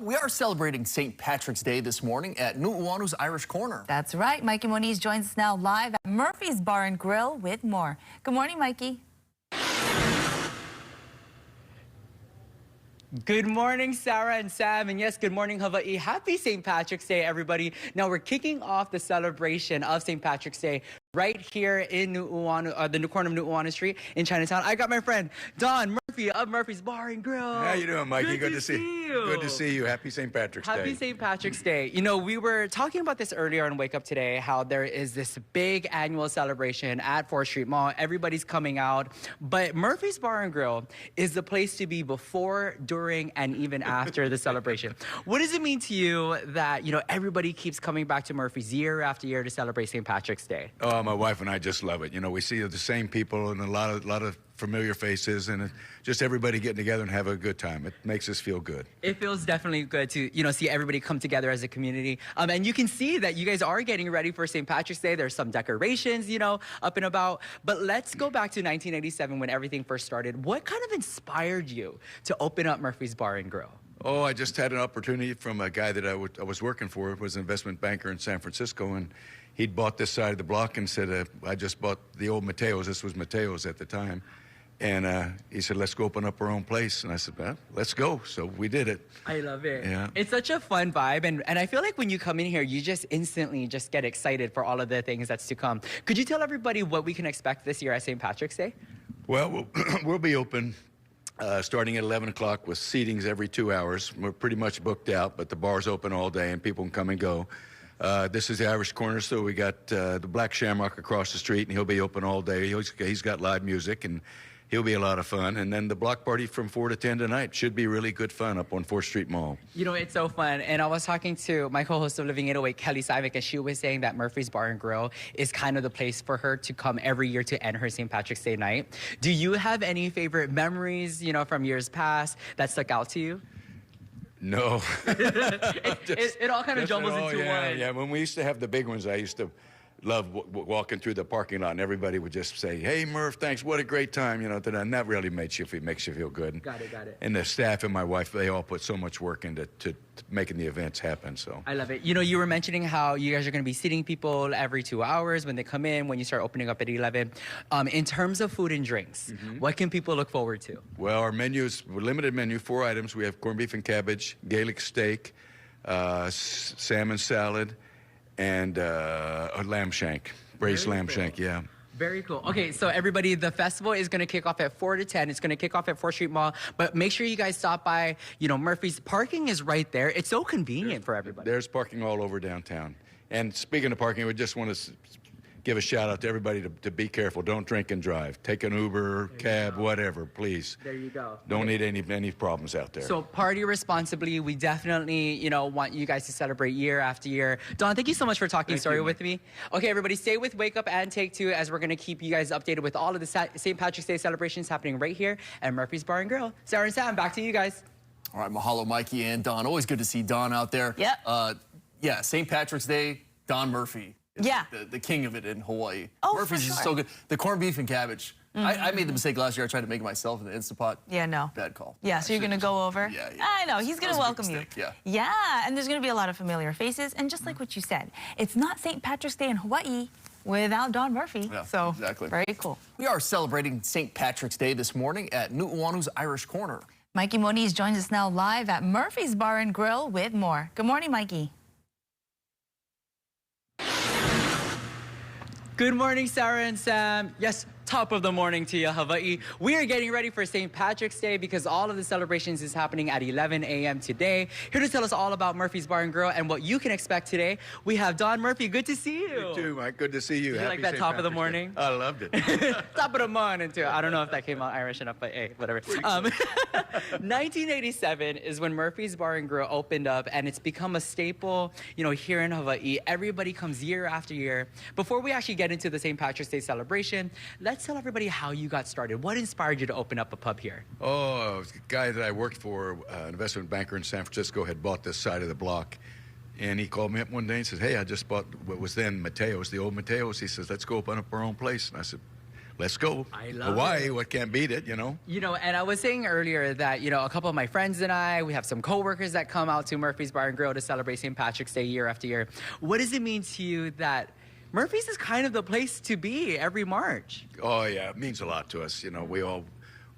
We are celebrating St. Patrick's Day this morning at Nu'uanu's Irish Corner. That's right. Mikey Moniz joins us now live at Murphy's Bar and Grill with more. Good morning, Mikey. Good morning, Sarah and Sam, and yes, good morning, Hawaiʻi. Happy St. Patrick's Day, everybody. Now we're kicking off the celebration of St. Patrick's Day right here in Nu'uanu, the corner of Nu'uanu Street in Chinatown. I got my friend Don Murphy of Murphy's Bar and Grill. How you doing, Mikey? Good to see you. Good to see you. Happy St. Patrick's Day. Happy St. Patrick's Day. You know, we were talking about this earlier on Wake Up Today, how there is this big annual celebration at 4th Street Mall. Everybody's coming out. But Murphy's Bar and Grill is the place to be before, during, and even after the celebration. What does it mean to you that, you know, everybody keeps coming back to Murphy's year after year to celebrate St. Patrick's Day? Oh, my wife and I just love it. You know, we see the same people and a lot of familiar faces, and just everybody getting together and have a good time. It makes us feel good. It feels definitely good to, you know, see everybody come together as a community. And you can see that you guys are getting ready for St. Patrick's Day. There's some decorations, you know, up and about. But let's go back to 1987 when everything first started. What kind of inspired you to open up Murphy's Bar and Grill? Oh, I just had an opportunity from a guy that I was working for, was an investment banker in San Francisco, and he'd bought this side of the block and said, I just bought the old Mateo's. This was Mateo's at the time. And he said, let's go open up our own place. And I said, well, let's go. So we did it. I love it. Yeah. It's such a fun vibe. And I feel like when you come in here, you just instantly just get excited for all of the things that's to come. Could you tell everybody what we can expect this year at St. Patrick's Day? Well, we'll be open starting at 11 o'clock with seatings every 2 hours. We're pretty much booked out, but the bar's open all day and people can come and go. This is the Irish Corner, so we got the Black Shamrock across the street, and he'll be open all day. He's got live music, and he'll be a lot of fun. And then the block party from 4 to 10 tonight should be really good fun up on 4th Street Mall. You know, it's so fun. And I was talking to my co-host of Living 808, Kelly Sivick, and she was saying that Murphy's Bar and Grill is kind of the place for her to come every year to end her St. Patrick's Day night. Do you have any favorite memories, you know, from years past that stuck out to you? No. It all kind of jumbles into one. Yeah, when we used to have the big ones, I used to love walking through the parking lot, and everybody would just say, hey, Murph, thanks, what a great time, you know, and that really makes you feel good. Got it. And the staff and my wife, they all put so much work into making the events happen, so. I love it. You know, you were mentioning how you guys are going to be seating people every 2 hours when they come in, when you start opening up at 11. In terms of food and drinks, what can people look forward to? Well, our menus, limited menu, 4 items. We have corned beef and cabbage, Gaelic steak, salmon salad, and a lamb shank, braised lamb shank, yeah. Very cool. Okay, so everybody, the festival is going to kick off at 4 to 10. It's going to kick off at 4th Street Mall, but make sure you guys stop by. You know, Murphy's parking is right there. It's so convenient for everybody. There's parking all over downtown. And speaking of parking, we just want to give a shout out to everybody to be careful. Don't drink and drive. Take an Uber, cab, whatever, please. There you go. Don't need any problems out there. So party responsibly. We definitely, you know, want you guys to celebrate year after year. Don, thank you so much for talking story with me. Okay, everybody, stay with Wake Up and Take Two as we're going to keep you guys updated with all of the St. Patrick's Day celebrations happening right here at Murphy's Bar and Grill. Sarah and Sam, back to you guys. All right, mahalo, Mikey and Don. Always good to see Don out there. Yep. Yeah, St. Patrick's Day, Don Murphy. Yeah. The king of it in Hawaii. Oh, Murphy's is so good. The corned beef and cabbage. I made the mistake last year. I tried to make it myself in the Instapot. Yeah, no. Bad call. Yeah, so you're going to go over? Yeah. I know. He's going to welcome you. Yeah. Yeah, and there's going to be a lot of familiar faces. And just like what you said, it's not St. Patrick's Day in Hawaii without Don Murphy. Yeah, so exactly. Very cool. We are celebrating St. Patrick's Day this morning at Nu'uanu's Irish Corner. Mikey Moniz joins us now live at Murphy's Bar and Grill with more. Good morning, Mikey. Good morning, Sarah and Sam. Yes, top of the morning to you, Hawaiʻi. We are getting ready for St. Patrick's Day because all of the celebrations is happening at 11 a.m. today. Here to tell us all about Murphy's Bar and Grill and what you can expect today, we have Don Murphy. Good to see you. You too, Mike. Good to see you. Did you like that top of the morning? I loved it. Top of the morning, too. I don't know if that came out Irish enough, but hey, whatever. 1987 is when Murphy's Bar and Grill opened up, and it's become a staple, you know, here in Hawaii. Everybody comes year after year. Before we actually get into the St. Patrick's Day celebration, let's tell everybody how you got started. What inspired you to open up a pub here? Oh, the guy that I worked for, an investment banker in San Francisco, had bought this side of the block. And he called me up one day and said, hey, I just bought what was then Mateo's, the old Mateo's. He says, let's go open up our own place. And I said, let's go. I love Hawaii, it. what can't beat it, you know? You know, and I was saying earlier that, you know, a couple of my friends and I, we have some coworkers that come out to Murphy's Bar and Grill to celebrate St. Patrick's Day year after year. What does it mean to you that Murphy's is kind of the place to be every March? Oh, yeah, it means a lot to us. You know, we all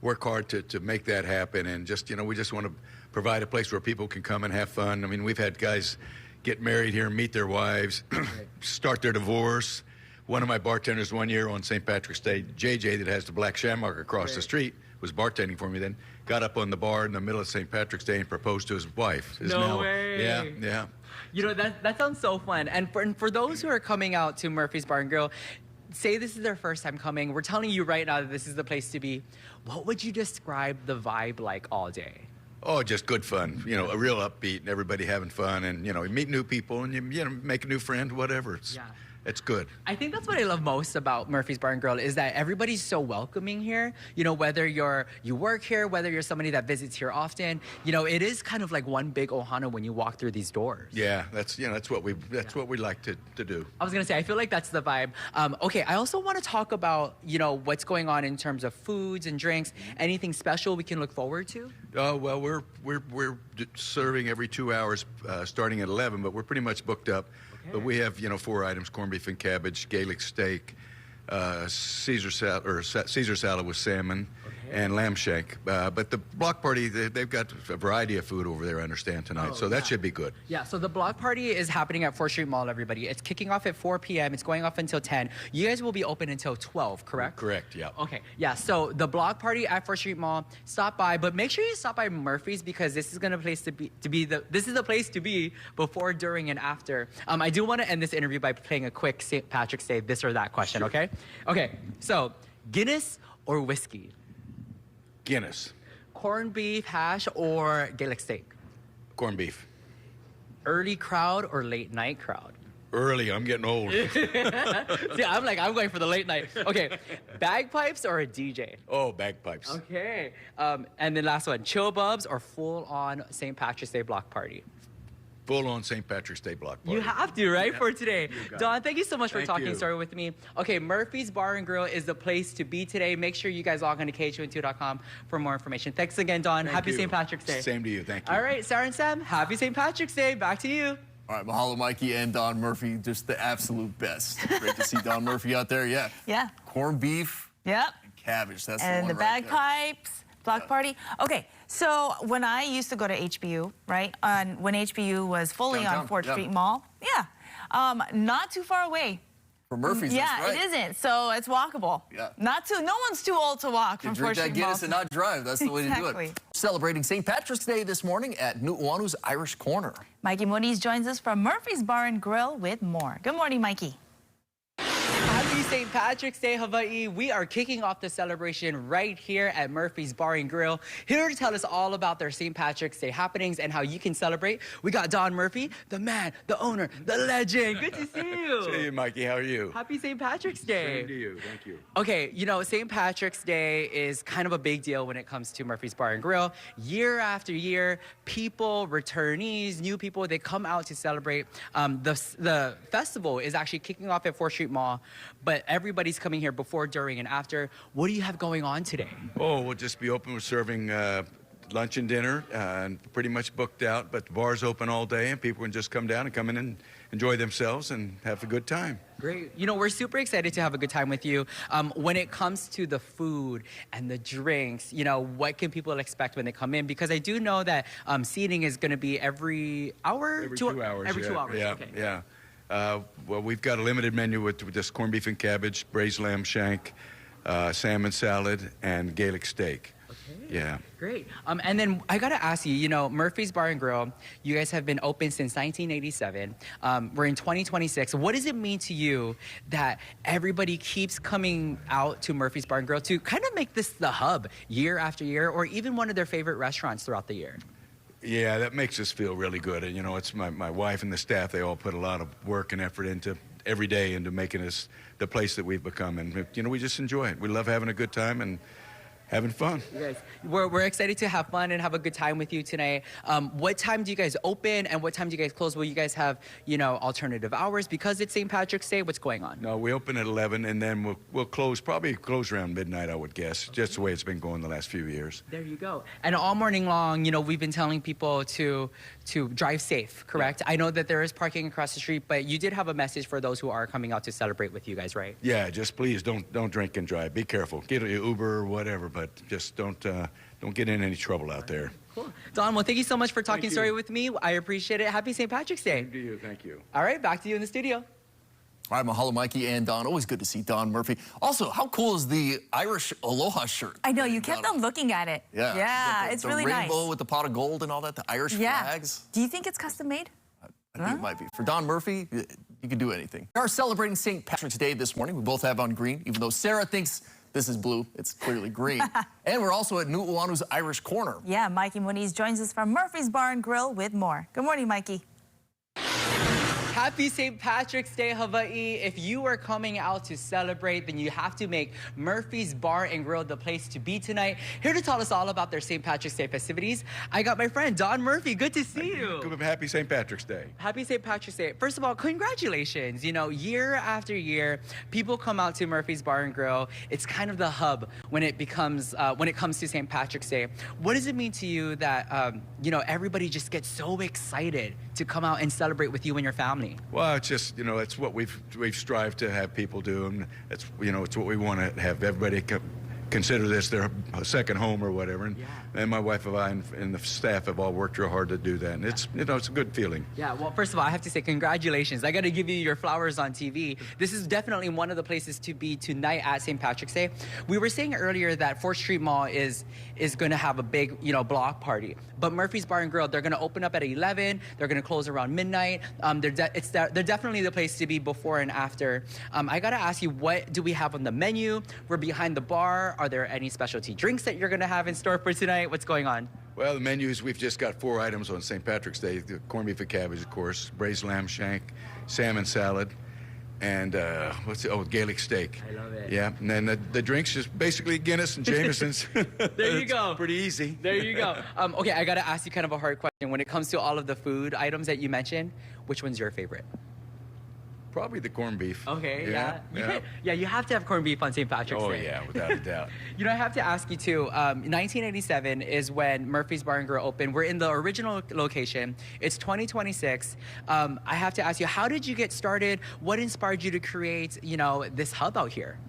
work hard to make that happen, and just, you know, we just want to provide a place where people can come and have fun. I mean, we've had guys get married here, meet their wives, start their divorce. One of my bartenders one year on St. Patrick's Day, JJ, that has the black shamrock across the street, was bartending for me then, got up on the bar in the middle of St. Patrick's Day and proposed to his wife. No way. Yeah, yeah. You know, that sounds so fun. And for those who are coming out to Murphy's Bar and Grill, say this is their first time coming, we're telling you right now that this is the place to be. What would you describe the vibe like all day? Oh, just good fun. You know, a real upbeat and everybody having fun, and, you know, you meet new people and you know, make a new friend, whatever. It's good. I think that's what I love most about Murphy's Bar and Grill is that everybody's so welcoming here. You know, whether you work here, whether you're somebody that visits here often, you know, it is kind of like one big ohana when you walk through these doors. Yeah, that's, you know, that's what we like to do. I was gonna say, I feel like that's the vibe. Okay, I also want to talk about, you know, what's going on in terms of foods and drinks. Anything special we can look forward to? Well, we're serving every 2 hours, starting at 11, but we're pretty much booked up. But we have, you know, 4 items: corned beef and cabbage, Gaelic steak, Caesar salad with salmon, and lamb shank. But the block party, they've got a variety of food over there, I understand, tonight. So that should be good. Yeah, so the block party is happening at 4th Street Mall, everybody. It's kicking off at 4 p.m. It's going off until 10. You guys will be open until 12, correct? Correct, yeah. Okay, yeah, so the block party at 4th Street Mall, stop by, but make sure you stop by Murphy's because this is this is the place to be before, during, and after. I do want to end this interview by playing a quick St. Patrick's Day this or that question, okay? Okay, so Guinness or whiskey? Guinness. Corned beef hash or Gaelic steak? Corned beef. Early crowd or late night crowd? Early, I'm getting old. See, I'm going for the late night. Okay, bagpipes or a DJ? Oh, bagpipes. Okay, and then last one, chill bubs or full-on St. Patrick's Day block party? Full-on St. Patrick's Day block party. You have to, right, for today. got Don, thank you so much for Thank talking you. story with me. Okay, Murphy's Bar and Grill is the place to be today. Make sure you guys log on to KHON2.com for more information. Thanks again, Don. Thank Happy you. St. Patrick's Day. Same to you. Thank you. All right, Sarah and Sam, happy St. Patrick's Day. Back to you. All right, mahalo, Mikey and Don Murphy, just the absolute best. Great to see Don Murphy out there. Yeah. Yeah. Corned beef Yep. and cabbage. That's the And one the right there. bagpipes, block party. Okay, so when I used to go to HBU, right, when HBU was fully on Downtown, 4th yeah. Street Mall, not too far away. For Murphy's, Yeah, that's right. it isn't. So it's walkable. Yeah. No one's too old to walk You from 4th drink that Street Mall. Guinness and not drive. That's the way to do Exactly. it. Celebrating St. Patrick's Day this morning at Nu'uanu's Irish Corner. Mikey Moniz joins us from Murphy's Bar and Grill with more. Good morning, Mikey. Happy St. Patrick's Day, Hawaii. We are kicking off the celebration right here at Murphy's Bar and Grill. Here to tell us all about their St. Patrick's Day happenings and how you can celebrate. We got Don Murphy, the man, the owner, the legend. Good to see you. Hey, Mikey, how are you? Happy St. Patrick's Day. Same to you. Thank you. Okay, you know, St. Patrick's Day is kind of a big deal when it comes to Murphy's Bar and Grill. Year after year, people, returnees, new people, they come out to celebrate. The festival is actually kicking off at 4th Street Mall, but everybody's coming here before, during, and after. What do you have going on today? Oh, we'll just be open. We're serving lunch and dinner, and pretty much booked out. But the bar's open all day, and people can just come down and come in and enjoy themselves and have a good time. Great. You know, we're super excited to have a good time with you. When it comes to the food and the drinks, you know, what can people expect when they come in? Because I do know that seating is going to be every hour? Every 2 hours. Every yeah. 2 hours, Yeah, okay. yeah. Well, we've got a limited menu with this corned beef and cabbage, braised lamb shank, salmon salad, and Gaelic steak. Okay. Yeah. Great. And then I got to ask you, you know, Murphy's Bar and Grill, you guys have been open since 1987. We're in 2026. What does it mean to you that everybody keeps coming out to Murphy's Bar and Grill to kind of make this the hub year after year, or even one of their favorite restaurants throughout the year? Yeah, that makes us feel really good. And, you know, it's my wife and the staff, they all put a lot of work and effort into every day into making us the place that we've become. And, you know, we just enjoy it. We love having a good time, and Having fun. You guys, we're excited to have fun and have a good time with you tonight. What time do you guys open and what time do you guys close? Will you guys have, you know, alternative hours because it's St. Patrick's Day? What's going on? No, we open at 11 and then we'll close, probably close around midnight, I would guess. Just the way it's been going the last few years. There you go. And all morning long, you know, we've been telling people to drive safe, correct? I know that there is parking across the street, but you did have a message for those who are coming out to celebrate with you guys, right? Yeah, just please don't drink and drive. Be careful. Get an Uber or whatever, but just don't get in any trouble out there. Cool. Don, well, thank you so much for talking story with me. I appreciate it. Happy St. Patrick's Day. Same to you. Thank you. All right, back to you in the studio. All right, mahalo, Mikey and Don. Always good to see Don Murphy. Also, how cool is the Irish Aloha shirt? I know, you kept on looking at it. Yeah. Yeah, it's really nice. The rainbow with the pot of gold and all that, the Irish flags. Do you think it's custom made? I think it might be. For Don Murphy, you can do anything. We are celebrating St. Patrick's Day this morning. We both have on green, even though Sarah thinks this is blue. It's clearly green. And we're also at Nu'uanu's Irish Corner. Yeah, Mikey Muniz joins us from Murphy's Bar and Grill with more. Good morning, Mikey. Happy St. Patrick's Day, Hawaii. If you are coming out to celebrate, then you have to make Murphy's Bar and Grill the place to be tonight. Here to tell us all about their St. Patrick's Day festivities, I got my friend Don Murphy. Good to see you. Happy St. Patrick's Day. Happy St. Patrick's Day. First of all, congratulations. You know, year after year, people come out to Murphy's Bar and Grill. It's kind of the hub when it comes to St. Patrick's Day. What does it mean to you that, you know, everybody just gets so excited to come out and celebrate with you and your family? Well, it's just, you know, it's what we've strived to have people do, and it's, you know, it's what we want to have everybody consider this their second home or whatever. And my wife and I and the staff have all worked real hard to do that, and it's, you know, it's a good feeling. Yeah, well, first of all, I have to say congratulations. I got to give you your flowers on TV. This is definitely one of the places to be tonight at St. Patrick's Day. We were saying earlier that 4th Street Mall is going to have a big, you know, block party, but Murphy's Bar and Grill, they're going to open up at 11. They're going to close around midnight. They're definitely the place to be before and after. I got to ask you, what do we have on the menu? We're behind the bar. Are there any specialty drinks that you're going to have in store for tonight? What's going on? Well, the menus, we've just got 4 items on St. Patrick's Day. The corned beef and cabbage, of course, braised lamb shank, salmon salad, and Gaelic steak. I love it. Yeah, and then the drinks is basically Guinness and Jameson's. There you go. Pretty easy. There you go. Okay, I got to ask you kind of a hard question. When it comes to all of the food items that you mentioned, which one's your favorite? Probably the corned beef. Okay, yeah. You have to have corned beef on St. Patrick's Day. Oh, yeah, without a doubt. You know, I have to ask you, too, 1987 is when Murphy's Bar and Grill opened. We're in the original location. It's 2026. I have to ask you, how did you get started? What inspired you to create, you know, this hub out here?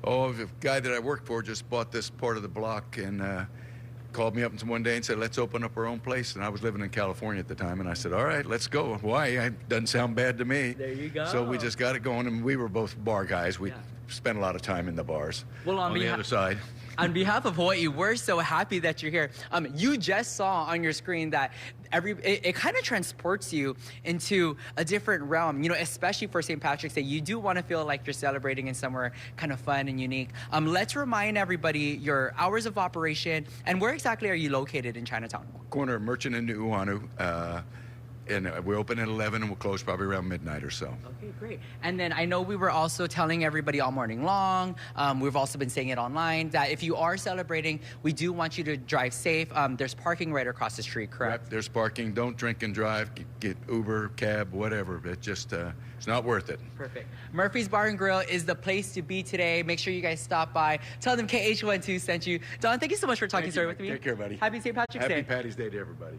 Oh, the guy that I worked for just bought this part of the block and called me up one day and said, let's open up our own place. And I was living in California at the time, and I said, all right, let's go. Hawaii doesn't sound bad to me. There you go. So we just got it going, and we were both bar guys. We spent a lot of time in the bars. Well, on the other side. On behalf of Hawaii, we're so happy that you're here. You just saw on your screen that it kind of transports you into a different realm, you know, especially for St. Patrick's Day. You do want to feel like you're celebrating in somewhere kind of fun and unique. Let's remind everybody your hours of operation and where exactly are you located in Chinatown? Corner of Merchant and Nu'uanu. And we open at 11 and we'll close probably around midnight or so. Okay, great. And then I know we were also telling everybody all morning long, we've also been saying it online, that if you are celebrating, we do want you to drive safe. There's parking right across the street, correct? Yep, there's parking. Don't drink and drive. Get Uber, cab, whatever. It just, it's not worth it. Perfect. Murphy's Bar and Grill is the place to be today. Make sure you guys stop by. Tell them KH12 sent you. Don, thank you so much for talking story with me. Take care, buddy. Happy St. Patrick's Day. Happy Patty's Day to everybody.